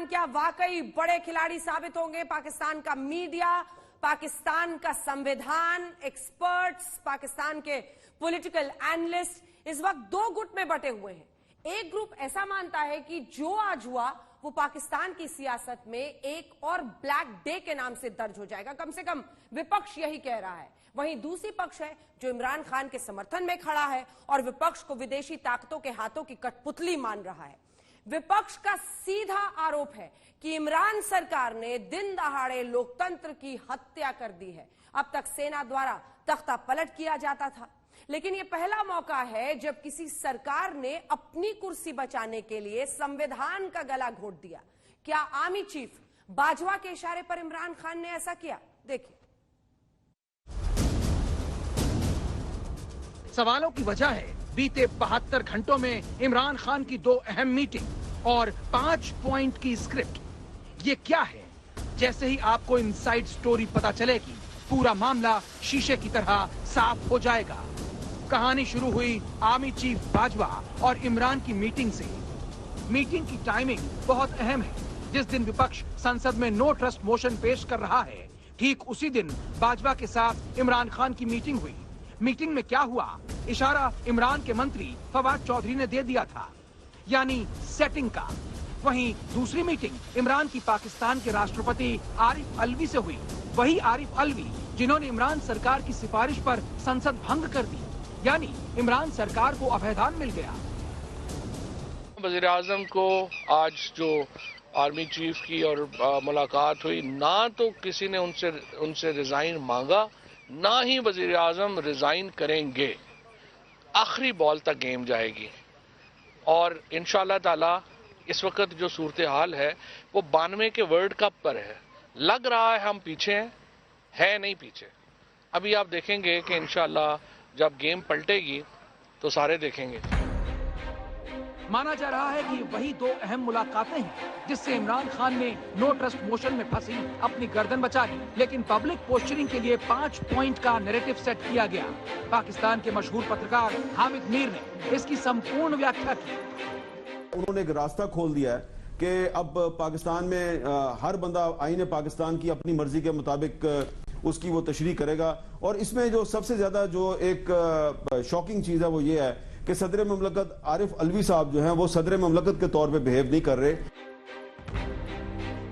इमरान क्या वाकई बड़े खिलाड़ी साबित होंगे? पाकिस्तान का मीडिया, पाकिस्तान का संविधान, एक्सपर्ट्स, पाकिस्तान के पॉलिटिकल एनालिस्ट इस वक्त दो गुट में बटे हुए हैं। एक ग्रुप ऐसा मानता है कि जो आज हुआ वो पाकिस्तान की सियासत में एक और ब्लैक डे के नाम से दर्ज हो जाएगा, कम से कम विपक्ष यही कह रहा है। वहीं दूसरी पक्ष है जो इमरान खान के समर्थन में खड़ा है और विपक्ष को विदेशी ताकतों के हाथों की कठपुतली मान रहा है। विपक्ष का सीधा आरोप है कि इमरान सरकार ने दिन दहाड़े लोकतंत्र की हत्या कर दी है। अब तक सेना द्वारा तख्ता पलट किया जाता था, लेकिन यह पहला मौका है जब किसी सरकार ने अपनी कुर्सी बचाने के लिए संविधान का गला घोट दिया। क्या आर्मी चीफ बाजवा के इशारे पर इमरान खान ने ऐसा किया? देखिए। सवालों की वजह है बीते 72 घंटों में इमरान खान की 2 अहम मीटिंग और 5 पॉइंट की स्क्रिप्ट। ये क्या है? जैसे ही आपको इनसाइड स्टोरी पता चलेगी, पूरा मामला शीशे की तरह साफ हो जाएगा। कहानी शुरू हुई आर्मी चीफ बाजवा और इमरान की मीटिंग से। मीटिंग की टाइमिंग बहुत अहम है। जिस दिन विपक्ष संसद में नो ट्रस्ट मोशन पेश कर रहा है, ठीक उसी दिन बाजवा के साथ इमरान खान की मीटिंग हुई। मीटिंग में क्या हुआ? इशारा इमरान के मंत्री फवाद चौधरी ने दे दिया था, यानी सेटिंग का। वहीं दूसरी मीटिंग इमरान की पाकिस्तान के राष्ट्रपति आरिफ अलवी से हुई। वही आरिफ अलवी जिन्होंने इमरान सरकार की सिफारिश पर संसद भंग कर दी, यानी इमरान सरकार को अभयदान मिल गया। वज़ीर आज़म को आज जो आर्मी चीफ की और मुलाकात हुई, ना तो किसी ने उनसे रिजाइन मांगा, ना ही वज़ीर आज़म रिजाइन करेंगे। आखिरी बॉल तक गेम जाएगी और इंशाअल्लाह ताला इस वक्त जो सूरत हाल है वो 92 के वर्ल्ड कप पर है। लग रहा है हम पीछे है नहीं पीछे। अभी आप देखेंगे कि इंशाअल्लाह जब गेम पलटेगी तो सारे देखेंगे। माना जा रहा है कि वही 2 अहम मुलाकातें हैं जिससे इमरान खान ने नो ट्रस्ट मोशन में फंसी अपनी गर्दन बचा ली। लेकिन पब्लिक पोस्चरिंग के लिए 5 पॉइंट का नैरेटिव सेट किया गया। पाकिस्तान के मशहूर पत्रकार हामिद मीर ने इसकी संपूर्ण व्याख्या की। उन्होंने एक रास्ता खोल दिया है कि अब पाकिस्तान में हर बंदा आईने पाकिस्तान की अपनी मर्जी के मुताबिक उसकी वो तशरीह करेगा। और इसमें जो सबसे ज्यादा जो एक शॉकिंग चीज है वो ये है कि सदर ममलकत आरिफ अलवी साहब जो हैं वो सदर ममलकत के तौर पे बिहेव नहीं कर रहे।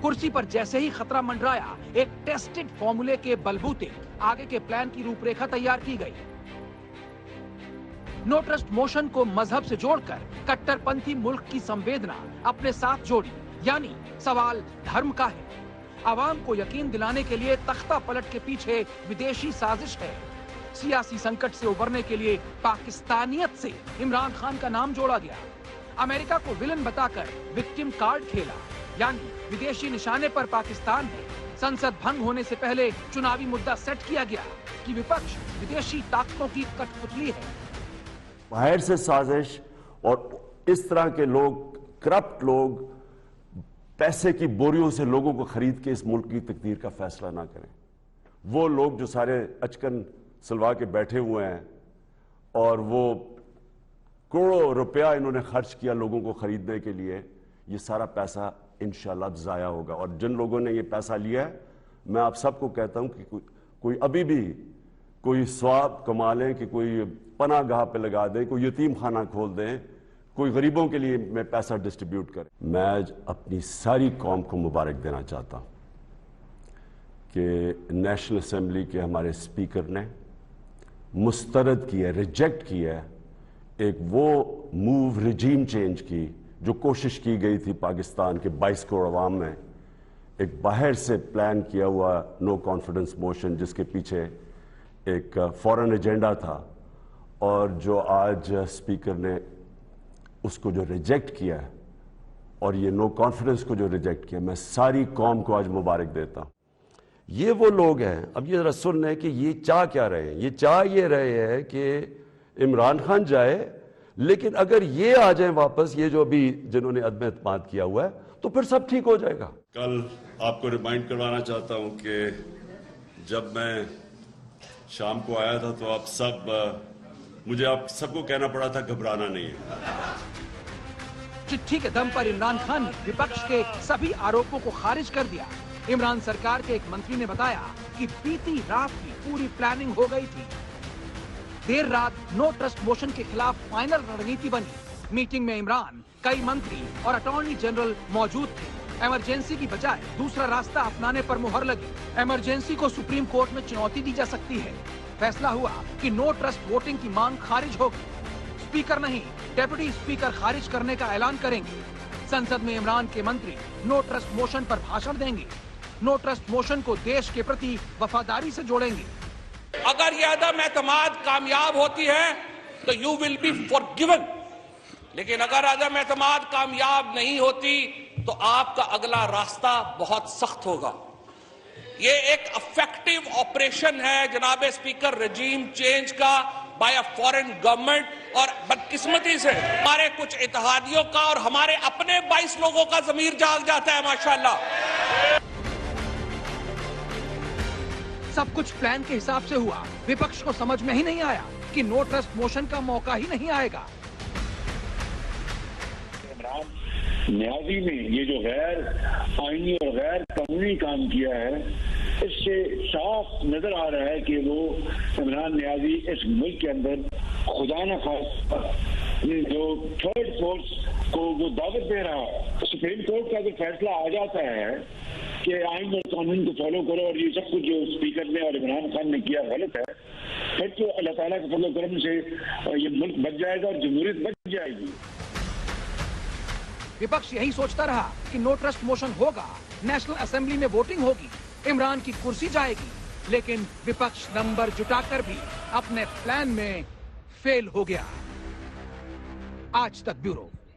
कुर्सी पर जैसे ही खतरा मंडराया, एक टेस्टेड फॉर्मूले के बलबूते आगे के प्लान की रूपरेखा तैयार की गई। नो ट्रस्ट मोशन को मजहब से जोड़कर कट्टरपंथी मुल्क की संवेदना अपने साथ जोड़ी, यानी सवाल धर्म का है। आवाम को यकीन दिलाने के लिए तख्ता पलट के पीछे विदेशी साजिश है। सियासी संकट से उबरने के लिए पाकिस्तानियत से इमरान खान का नाम जोड़ा गया। अमेरिका को विलन बताकर विक्टिम कार्ड खेला, यानी विदेशी निशाने पर पाकिस्तान है। संसद भंग होने से पहले चुनावी मुद्दा सेट किया गया कि विपक्ष विदेशी ताकतों की कठपुतली है। बाहर से साजिश और इस तरह के लोग, करप्ट लोग, पैसे की बोरियों से लोगों को खरीद के इस मुल्क की तकदीर का फैसला ना करें। वो लोग जो सारे अचकन सलवा के बैठे हुए हैं और वो करोड़ों रुपया इन्होंने खर्च किया लोगों को खरीदने के लिए, ये सारा पैसा इंशाल्लाह जाया होगा। और जिन लोगों ने ये पैसा लिया है, मैं आप सबको कहता हूं कि कोई अभी भी कोई स्वाब कमा लें, कि कोई पनागाह पे लगा दें, कोई यतीम खाना खोल दें, कोई गरीबों के लिए मैं पैसा डिस्ट्रीब्यूट करें। मैं अपनी सारी कौम को मुबारक देना चाहता हूं कि नेशनल असेंबली के हमारे स्पीकर ने मुस्तरद किया, रिजेक्ट किया एक वो मूव, रिजीम चेंज की जो कोशिश की गई थी पाकिस्तान के 22 करोड़ अवाम में, एक बाहर से प्लान किया हुआ नो कॉन्फिडेंस मोशन जिसके पीछे एक फॉरेन एजेंडा था, और जो आज स्पीकर ने उसको जो रिजेक्ट किया है और ये नो कॉन्फिडेंस को जो रिजेक्ट किया, मैं सारी कौम को आज मुबारक देता हूं। ये वो लोग हैं, अब ये जरा सुन लें कि ये चाह क्या रहे हैं। ये चाह ये रहे हैं कि इमरान खान जाए, लेकिन अगर ये आ जाए वापस, ये जो अभी जिन्होंने अदम एतमाद किया हुआ है, तो फिर सब ठीक हो जाएगा। कल आपको रिमाइंड करवाना चाहता हूं कि जब मैं शाम को आया था तो मुझे आप सबको कहना पड़ा था घबराना नहीं है। चिट्ठी के दम पर इमरान खान ने विपक्ष के सभी आरोपों को खारिज कर दिया। इमरान सरकार के एक मंत्री ने बताया कि बीती रात की पूरी प्लानिंग हो गई थी। देर रात नो ट्रस्ट मोशन के खिलाफ फाइनल रणनीति बनी। मीटिंग में इमरान, कई मंत्री और अटॉर्नी जनरल मौजूद थे। इमरजेंसी की बजाय दूसरा रास्ता अपनाने पर मुहर लगी। इमरजेंसी को सुप्रीम कोर्ट में चुनौती दी जा सकती है। फैसला हुआ कि नो ट्रस्ट वोटिंग की मांग खारिज होगी। स्पीकर नहीं, डेप्यूटी स्पीकर खारिज करने का ऐलान करेंगे। संसद में इमरान के मंत्री नो ट्रस्ट मोशन पर भाषण देंगे। नो ट्रस्ट मोशन को देश के प्रति वफादारी से जोड़ेंगे। अगर यह अदम एतमाद कामयाब होती है तो यू विल बी फॉरगिवन, लेकिन अगर अदम एतमाद कामयाब नहीं होती तो आपका अगला रास्ता बहुत सख्त होगा। ये एक इफेक्टिव ऑपरेशन है जनाब स्पीकर, रजीम चेंज का बाय अ फॉरेन गवर्नमेंट। और बदकिस्मती से हमारे कुछ इत्तेहादियों का और हमारे अपने 22 लोगों का ज़मीर जाग जाता है माशाल्लाह। सब कुछ प्लान के हिसाब से हुआ। विपक्ष को समझ में ही नहीं आया कि नो ट्रस्ट मोशन का मौका ही नहीं आएगा। न्याजी ने ये जो गैर आईनी और गैर कानूनी काम किया है, इससे साफ नजर आ रहा है कि वो इमरान न्याजी इस मुल्क के अंदर खुदा न खास्ता जो थर्ड फोर्स को वो दावत दे रहा है। सुप्रीम कोर्ट का अगर फैसला आ जाता है कि आइन और कानून को फॉलो करो और ये सब कुछ जो स्पीकर ने और इमरान खान ने किया गलत है, फिर तो अल्लाह ताला के फजल करम से ये मुल्क बच जाएगा और जमहूरियत बच जाएगी। विपक्ष यही सोचता रहा कि नो ट्रस्ट मोशन होगा, नेशनल असेंबली में वोटिंग होगी, इमरान की कुर्सी जाएगी। लेकिन विपक्ष नंबर जुटाकर भी अपने प्लान में फेल हो गया। आज तक ब्यूरो।